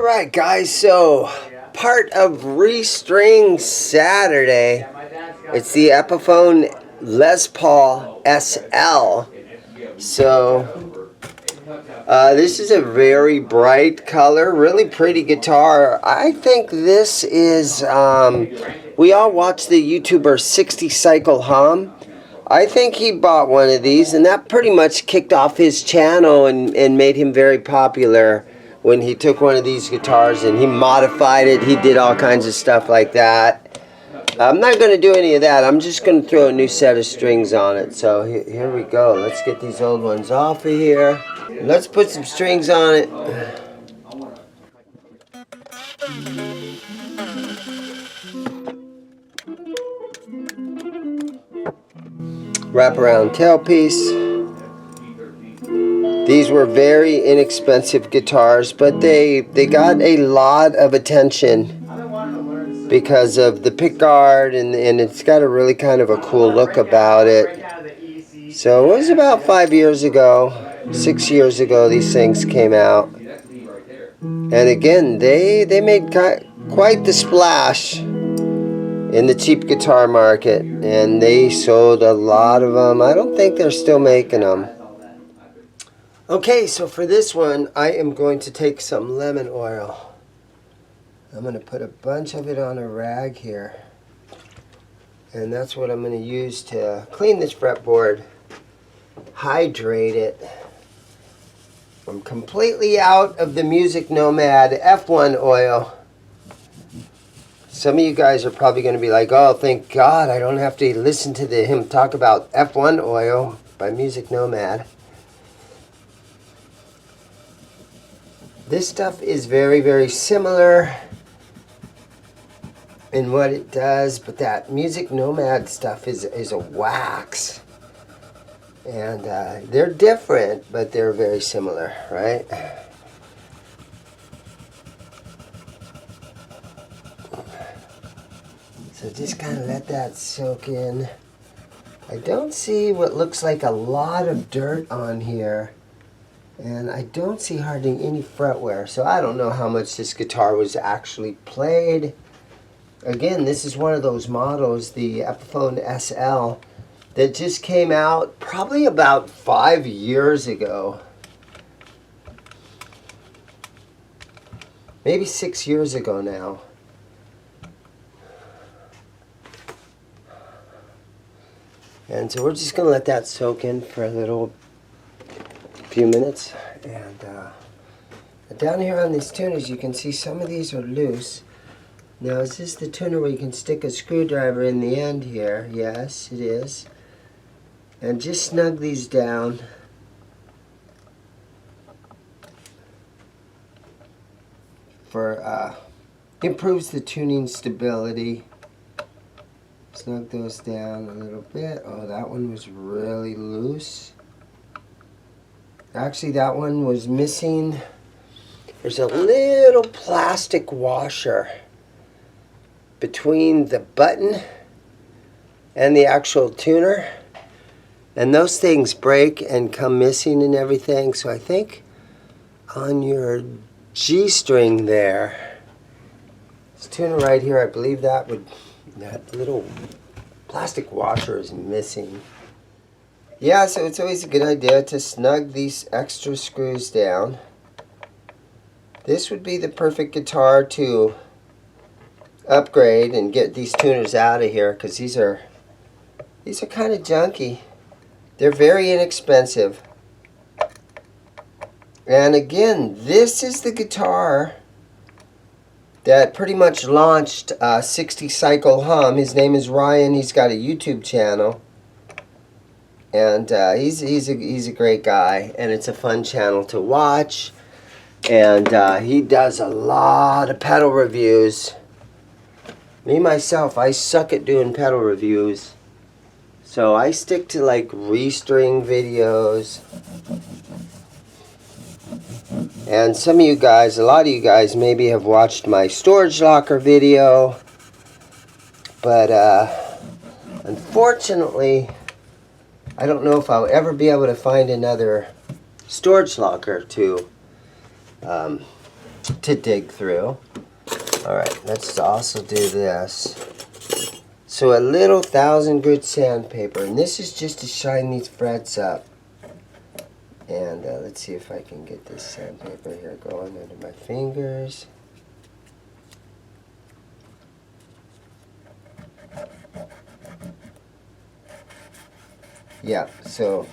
Alright guys, so part of Restring Saturday, it's the Epiphone Les Paul SL. So this is a very bright color, really pretty guitar. I think this is, we all watch the YouTuber 60 Cycle Hum. I think he bought one of these, and that pretty much kicked off his channel and made him very popular. When he took one of these guitars and he modified it, he did all kinds of stuff like that. I'm not going to do any of that. I'm just going to throw a new set of strings on it. So here we go. Let's get these old ones off of here. Let's put some strings on it. Wraparound tailpiece. These were very inexpensive guitars, but they got a lot of attention because of the pickguard, and it's got a really kind of a cool look about it. So it was about 5 years ago, 6 years ago these things came out. And again, they made quite the splash in the cheap guitar market, and they sold a lot of them. I don't think they're still making them. Okay, so for this one, I am going to take some lemon oil. I'm going to put a bunch of it on a rag here. And that's what I'm going to use to clean this fretboard, hydrate it. I'm completely out of the Music Nomad F1 oil. Some of you guys are probably going to be like, oh, thank God I don't have to listen to him talk about F1 oil by Music Nomad. This stuff is very, very similar in what it does, but that Music Nomad stuff is a wax. And they're different, but they're very similar, right? So just kind of let that soak in. I don't see what looks like a lot of dirt on here. And I don't see hardly any fretwear, so I don't know how much this guitar was actually played. Again, this is one of those models, the Epiphone SL, that just came out probably about 5 years ago. Maybe 6 years ago now. And so we're just going to let that soak in for a few minutes. And down here on these tuners, you can see some of these are loose. Now, is this the tuner where you can stick a screwdriver in the end here? Yes, it is. And just snug these down. For improves the tuning stability. Snug those down a little bit. Oh, that one was really loose. Actually, that one was missing. There's a little plastic washer between the button and the actual tuner. And those things break and come missing and everything. So I think on your G string there, this tuner right here, I believe that little plastic washer is missing. Yeah, so it's always a good idea to snug these extra screws down. This would be the perfect guitar to upgrade and get these tuners out of here, because these are kind of junky. They're very inexpensive. And again, this is the guitar that pretty much launched 60 Cycle Hum. His name is Ryan. He's got a YouTube channel. And he's a great guy, and it's a fun channel to watch. And he does a lot of pedal reviews. Me, myself, I suck at doing pedal reviews. So I stick to like restring videos. And some of you guys, a lot of you guys maybe have watched my storage locker video. But unfortunately, I don't know if I'll ever be able to find another storage locker to to dig through. Alright, let's also do this. So a little 1000 grit sandpaper, and this is just to shine these frets up. And let's see if I can get this sandpaper here going under my fingers. Yeah, so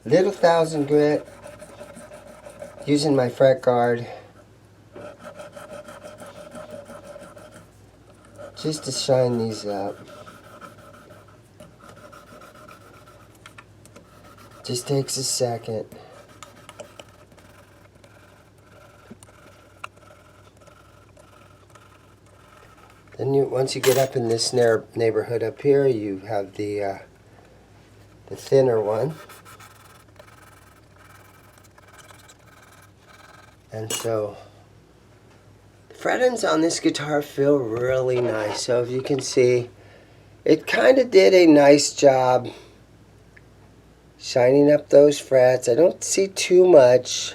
little 1000 grit, using my fret guard just to shine these up. Just takes a second. Then once you get up in this neighborhood up here, you have the thinner one. And so the fret ends on this guitar feel really nice. So if you can see, it kind of did a nice job shining up those frets. I don't see too much.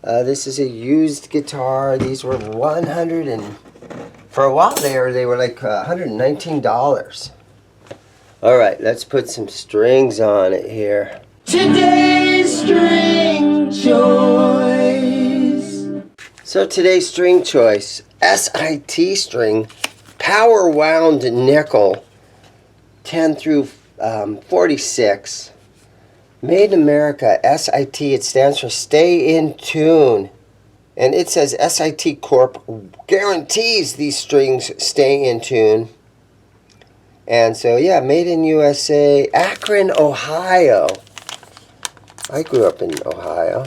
This is a used guitar. These were for a while they were like $119. Alright, let's put some strings on it here. Today's string choice. So today's string choice, SIT string, power wound nickel, 10 through 46. Made in America, SIT, it stands for Stay in Tune. And it says SIT Corp guarantees these strings stay in tune. And so, yeah, made in USA, Akron, Ohio. I grew up in Ohio.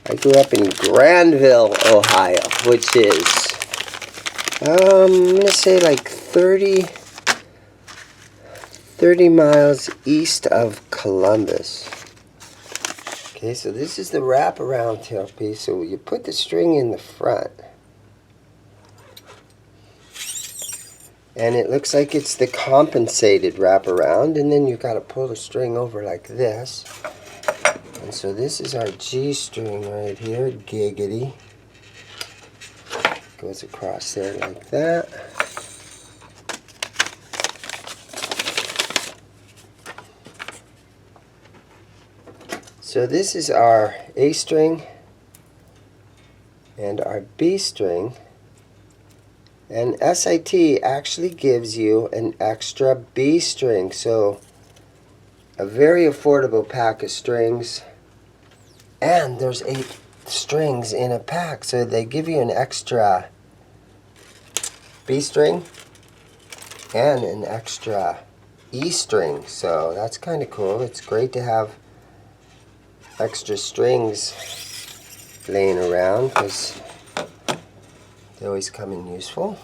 I grew up in Granville, Ohio, which is, I'm going to say like 30 miles east of Columbus. Okay, so this is the wraparound tailpiece. So you put the string in the front. And it looks like it's the compensated wraparound. And then you've got to pull the string over like this. And so this is our G string right here, giggity. Goes across there like that. So this is our A string and our B string. And SIT actually gives you an extra B string. So a very affordable pack of strings. And there's 8 strings in a pack. So they give you an extra B string and an extra E string. So that's kind of cool. It's great to have extra strings laying around because they always come in useful.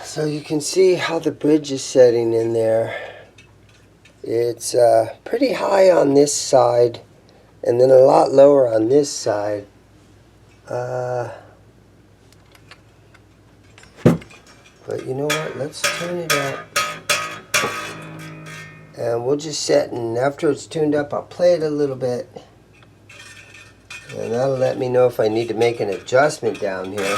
So you can see how the bridge is setting in there. It's pretty high on this side and then a lot lower on this side. But you know what, let's turn it up. And we'll just set, and after it's tuned up, I'll play it a little bit. And that'll let me know if I need to make an adjustment down here.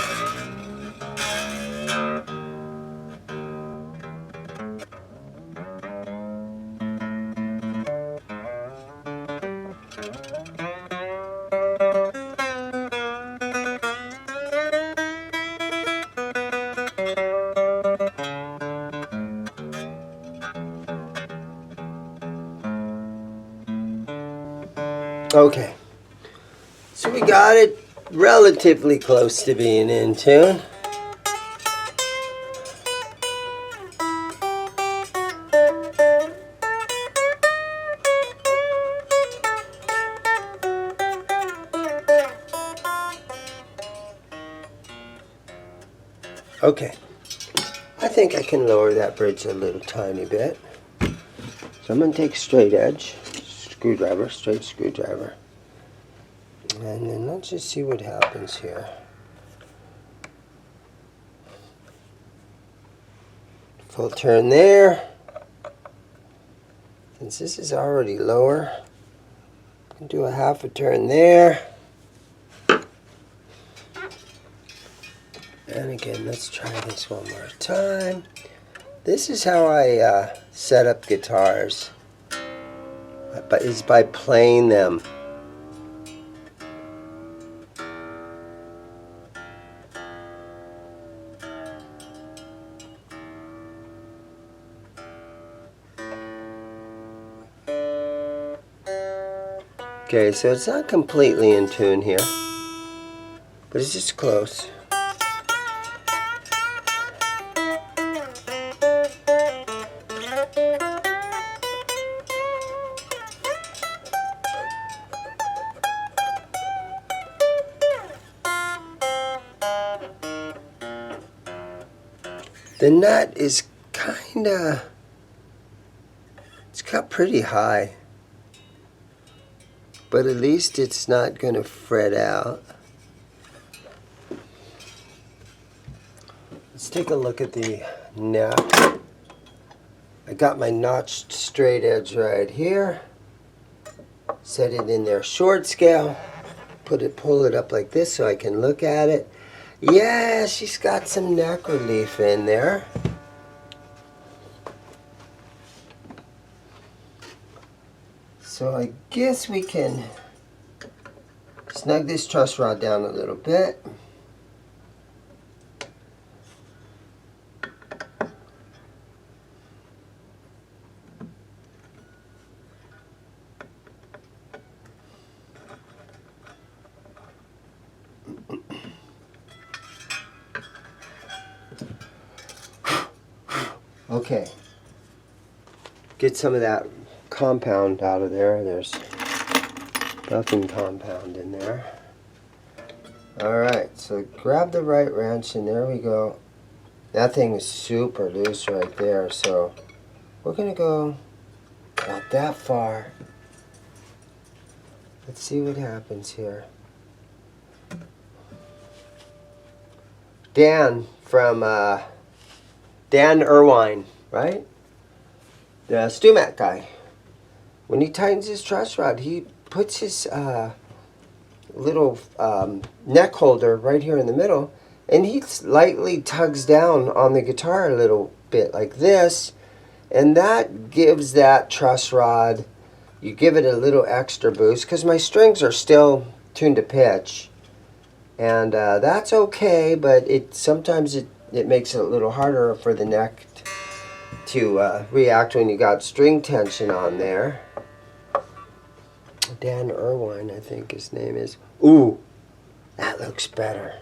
Okay, so we got it relatively close to being in tune. Okay, I think I can lower that bridge a little tiny bit. So I'm going to take a straight edge, screwdriver, straight screwdriver. And then let's just see what happens here. Full turn there. Since this is already lower, I can do a half a turn there. And again, let's try this one more time. This is how I set up guitars, is by playing them. Okay, so it's not completely in tune here, but it's just close. The nut is it's cut pretty high, but at least it's not going to fret out. Let's take a look at the neck. I got my notched straight edge right here. Set it in there short scale. Pull it up like this so I can look at it. Yeah, she's got some neck relief in there. So I guess we can snug this truss rod down a little bit. Okay, get some of that compound out of there. There's nothing compound in there. Alright, so grab the right wrench and there we go. That thing is super loose right there, so we're going to go about that far. Let's see what happens here. Dan from Dan Irwine, right? The StewMat guy. When he tightens his truss rod, he puts his little neck holder right here in the middle, and he lightly tugs down on the guitar a little bit like this, and that gives that truss rod, you give it a little extra boost, because my strings are still tuned to pitch, and that's okay, but sometimes it makes it a little harder for the neck to react when you got string tension on there. Dan Irwine, I think his name is. Ooh, that looks better.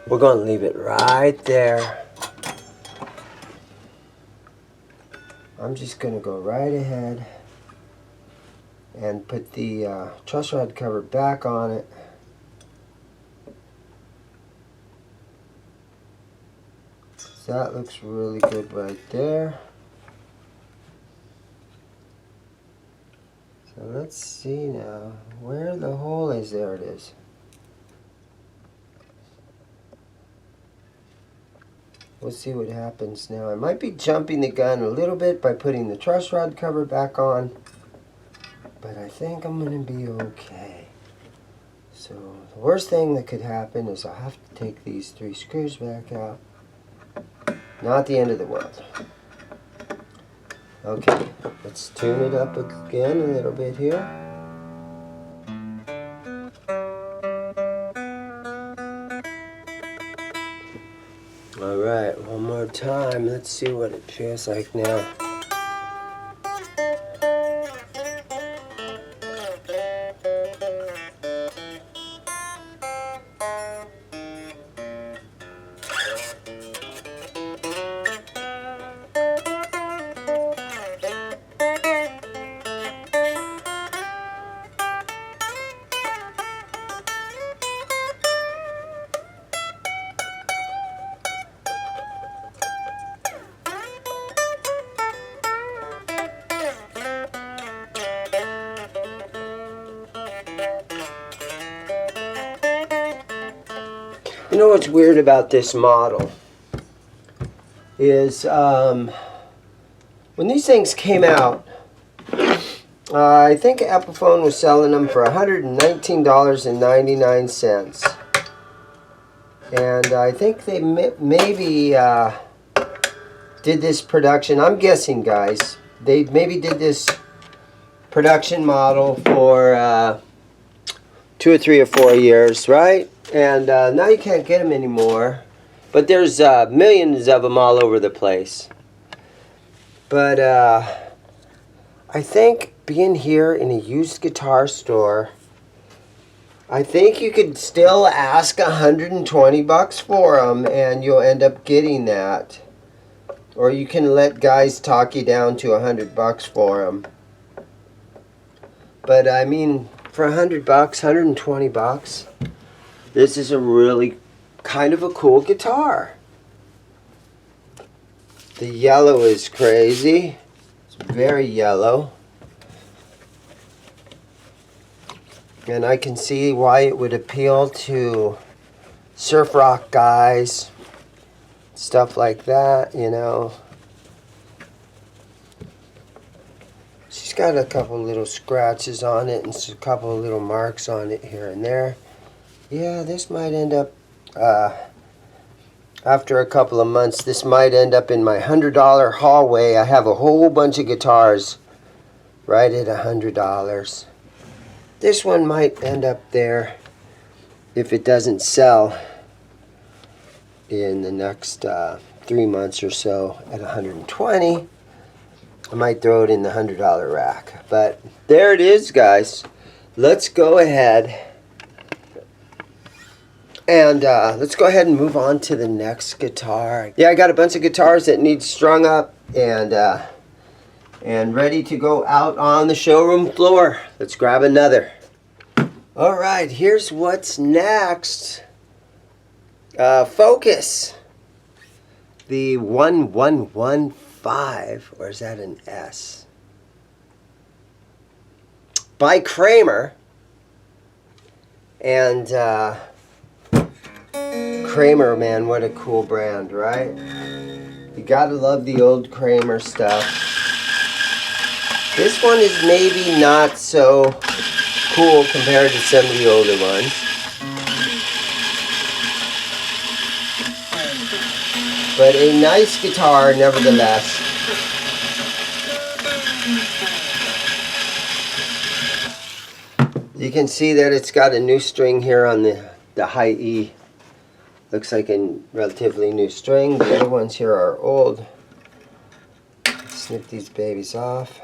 We're going to leave it right there. I'm just going to go right ahead and put the truss rod cover back on it. So that looks really good right there. So let's see now where the hole is. There it is. We'll see what happens now. I might be jumping the gun a little bit by putting the truss rod cover back on, but I think I'm going to be okay. So the worst thing that could happen is I'll have to take these 3 screws back out. Not the end of the world. Okay, let's tune it up again a little bit here. Alright, one more time. Let's see what it feels like now. You know what's weird about this model is when these things came out, I think Epiphone was selling them for $119.99. And I think they maybe did this production. I'm guessing, guys. They maybe did this production model for 2 or 3 or 4 years, right? And now you can't get them anymore. But there's millions of them all over the place. But I think being here in a used guitar store, I think you could still ask $120 for them and you'll end up getting that. Or you can let guys talk you down to $100 for them. But I mean, for $100, $120, this is a really kind of a cool guitar. The yellow is crazy. It's very yellow. And I can see why it would appeal to surf rock guys, stuff like that, you know. She's got a couple little scratches on it and a couple of little marks on it here and there. Yeah, this might end up, after a couple of months, this might end up in my $100 hallway. I have a whole bunch of guitars right at $100. This one might end up there if it doesn't sell in the next 3 months or so at $120. I might throw it in the $100 rack. But there it is, guys. Let's go ahead and move on to the next guitar. Yeah, I got a bunch of guitars that need strung up and ready to go out on the showroom floor. Let's grab another. All right, here's what's next. Focus. The 1115, or is that an S? By Kramer. And Kramer, man, what a cool brand, right? You gotta love the old Kramer stuff. This one is maybe not so cool compared to some of the older ones. But a nice guitar nevertheless. You can see that it's got a new string here on the high E. Looks like a relatively new string. The other ones here are old. Snip these babies off.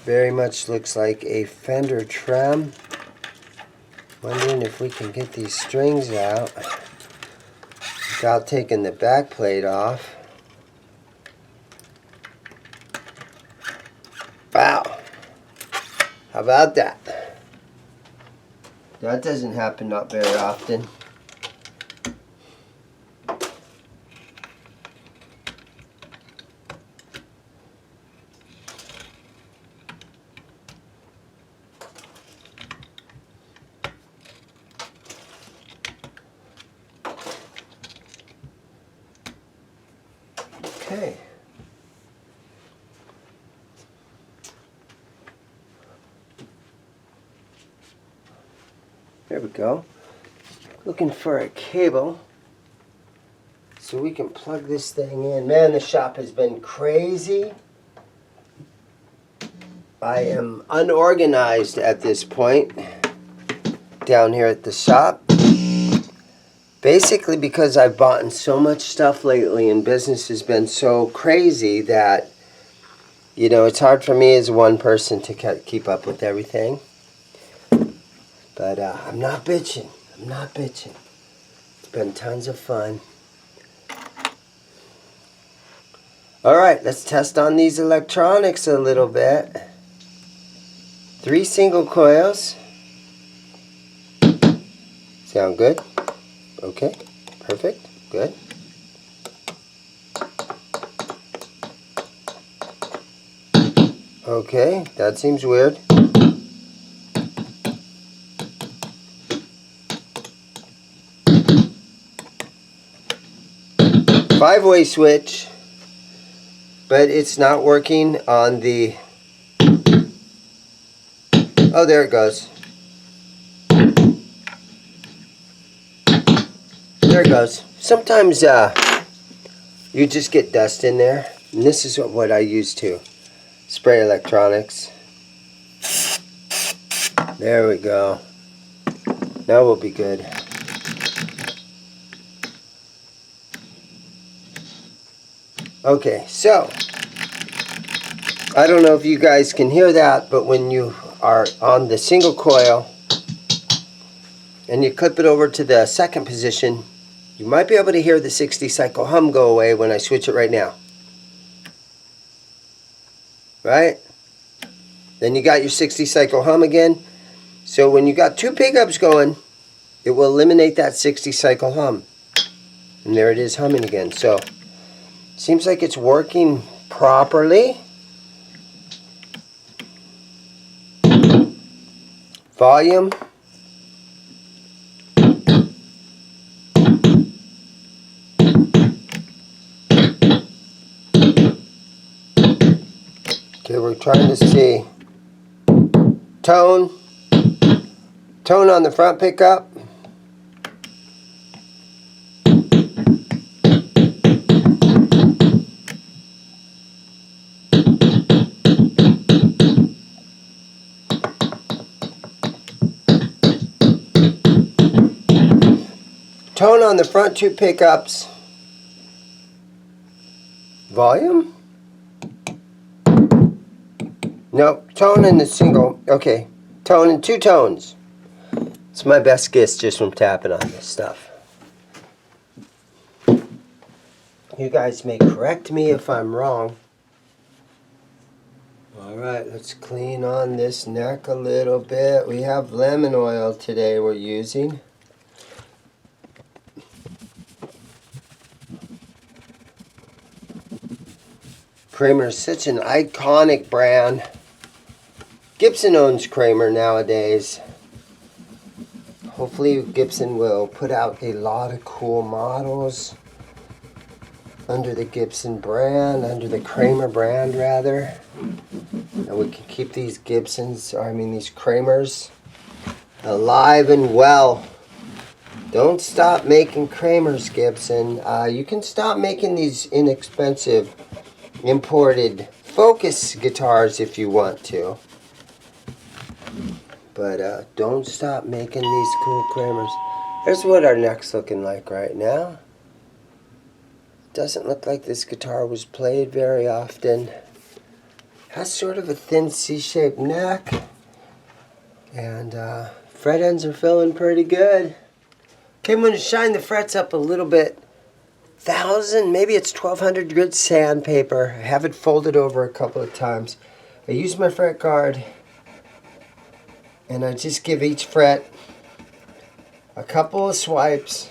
Very much looks like a Fender trem. Wondering if we can get these strings out without taking the back plate off. Wow. How about that? That doesn't happen not very often. Okay. There we go. Looking for a cable so we can plug this thing in. Man, the shop has been crazy. I am unorganized at this point down here at the shop. Basically because I've bought so much stuff lately and business has been so crazy that, you know, it's hard for me as one person to keep up with everything. But I'm not bitching. I'm not bitching. It's been tons of fun. Alright, let's test on these electronics a little bit. 3 single coils. Sound good? Okay, perfect, good. Okay, that seems weird. 5-way switch, but it's not working on the... Oh, there it goes. There it goes. Sometimes you just get dust in there, and this is what I use to spray electronics. There we go. Now we'll be good. Okay, so I don't know if you guys can hear that, but when you are on the single coil and you clip it over to the second position, you might be able to hear the 60 cycle hum go away when I switch it right now. Right? Then you got your 60 cycle hum again. So when you got two pickups going, it will eliminate that 60 cycle hum. And there it is humming again. So seems like it's working properly. Volume. Okay, we're trying to see tone. Tone on the front pickup. Tone on the front two pickups. Volume? Nope, tone in the single. Okay, tone in two tones. It's my best guess just from tapping on this stuff. You guys may correct me if I'm wrong. Alright, let's clean on this neck a little bit. We have lemon oil today we're using. Kramer is such an iconic brand. Gibson owns Kramer nowadays. Hopefully Gibson will put out a lot of cool models under the Gibson brand, under the Kramer brand rather. And we can keep these Gibsons, or I mean these Kramers, alive and well. Don't stop making Kramers, Gibson. You can stop making these inexpensive imported Focus guitars if you want to. But don't stop making these cool Kramers. Here's what our neck's looking like right now. Doesn't look like this guitar was played very often. Has sort of a thin C-shaped neck. And fret ends are feeling pretty good. Okay, I'm going to shine the frets up a little bit. 1,000, maybe it's 1,200 grit sandpaper. I have it folded over a couple of times. I use my fret guard. And I just give each fret a couple of swipes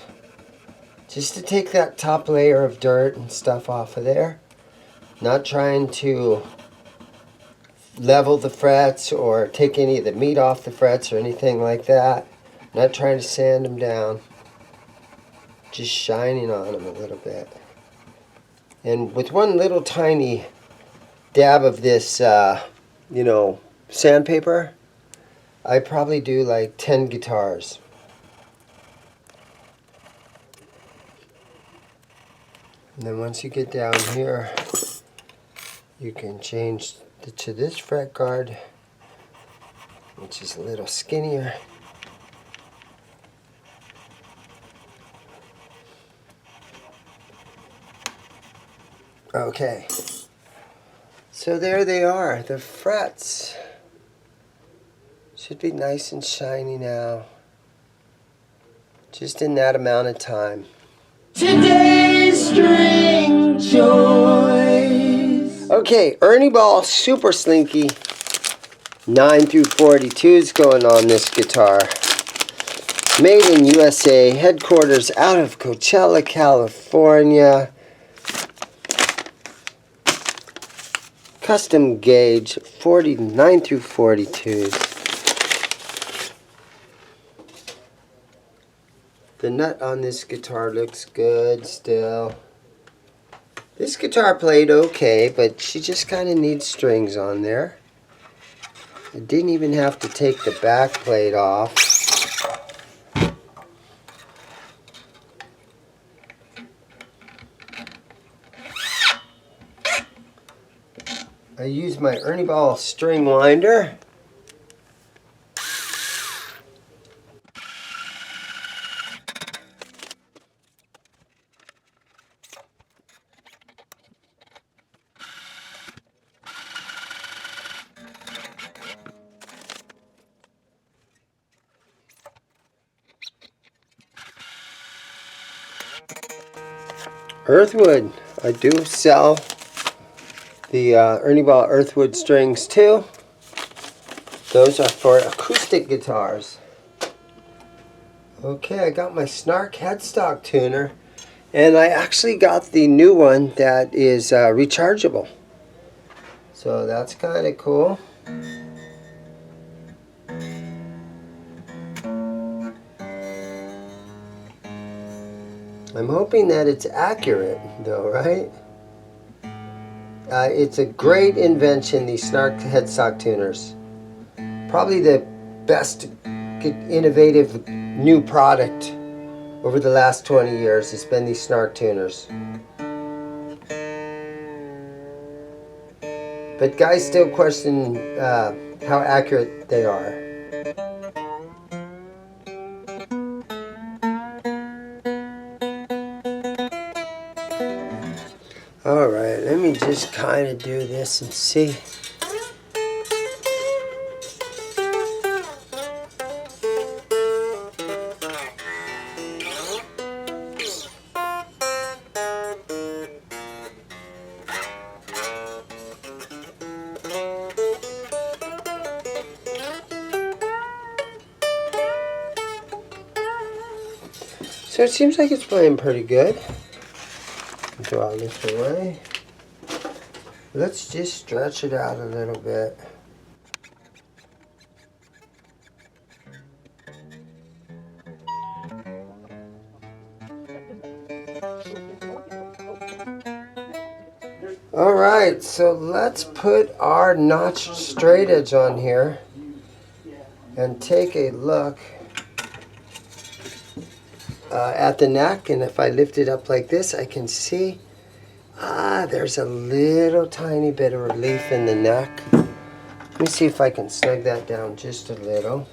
just to take that top layer of dirt and stuff off of there. Not trying to level the frets or take any of the meat off the frets or anything like that. Not trying to sand them down. Just shining on them a little bit. And with one little tiny dab of this, sandpaper, I probably do like 10 guitars. And then once you get down here, you can change to this fret guard, which is a little skinnier. Okay. So there they are, the frets. Should be nice and shiny now. Just in that amount of time. Today's string choice. Okay, Ernie Ball Super Slinky 9 through 42s going on this guitar. Made in USA, headquarters out of Coachella, California. Custom gauge 49 through 42s. The nut on this guitar looks good still. This guitar played okay, but she just kind of needs strings on there. I didn't even have to take the back plate off. I used my Ernie Ball string winder. Earthwood. I do sell the Ernie Ball Earthwood strings too. Those are for acoustic guitars. Okay, I got my Snark headstock tuner, and I actually got the new one that is rechargeable. So that's kind of cool. I'm hoping that it's accurate though, right? It's a great invention, these Snark headstock tuners. Probably the best innovative new product over the last 20 years has been these Snark tuners. But guys still question how accurate they are. Alright, let me just kind of do this and see. So it seems like it's playing pretty good. Draw this away. Let's just stretch it out a little bit. Alright, so let's put our notched straight edge on here and take a look at the neck, and if I lift it up like this, I can see there's a little tiny bit of relief in the neck. Let me see if I can snug that down just a little.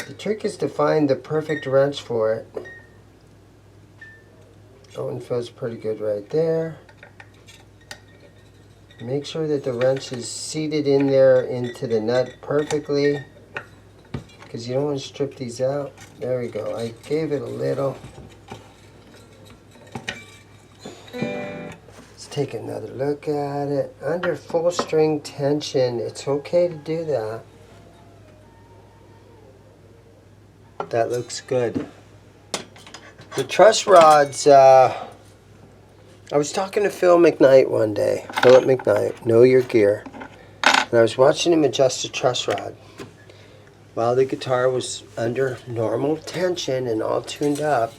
The trick is to find the perfect wrench for it. That one feels pretty good right there. Make sure that the wrench is seated in there into the nut perfectly, because you don't want to strip these out. There we go. I gave it a little. Let's take another look at it. Under full string tension, it's okay to do that. That looks good. The truss rods, I was talking to Philip McKnight one day. Philip McKnight, Know Your Gear. And I was watching him adjust a truss rod while the guitar was under normal tension and all tuned up.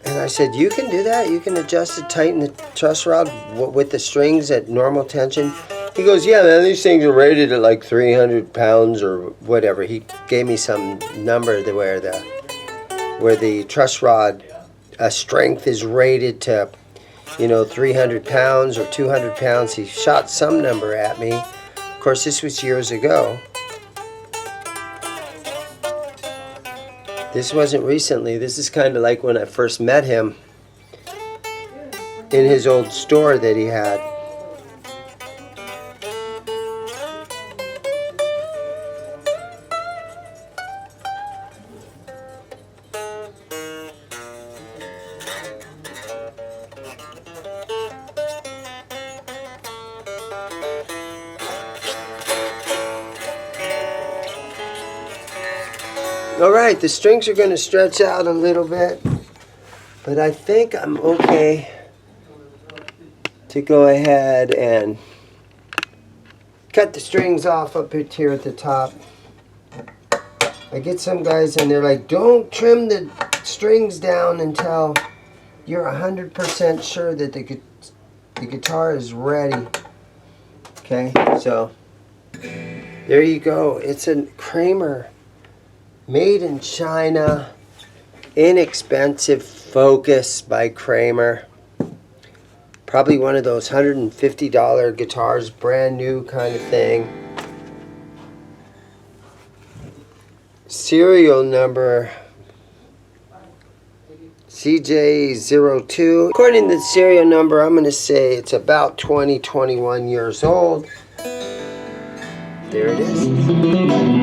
And I said, you can do that? You can adjust and tighten the truss rod with the strings at normal tension? He goes, yeah, man, these things are rated at like 300 pounds or whatever. He gave me some number where the truss rod strength is rated to, 300 pounds or 200 pounds. He shot some number at me. Of course, this was years ago. This wasn't recently. This is kind of like when I first met him in his old store that he had. Alright, the strings are going to stretch out a little bit, but I think I'm okay to go ahead and cut the strings off up here at the top. I get some guys and they're like, don't trim the strings down until you're 100% sure that the guitar is ready. Okay, so there you go. It's a Kramer, made in China, inexpensive Focus by Kramer. Probably one of those $150 guitars, brand new kind of thing. Serial number CJ02. According to the serial number, I'm going to say it's about 21 years old. There it is.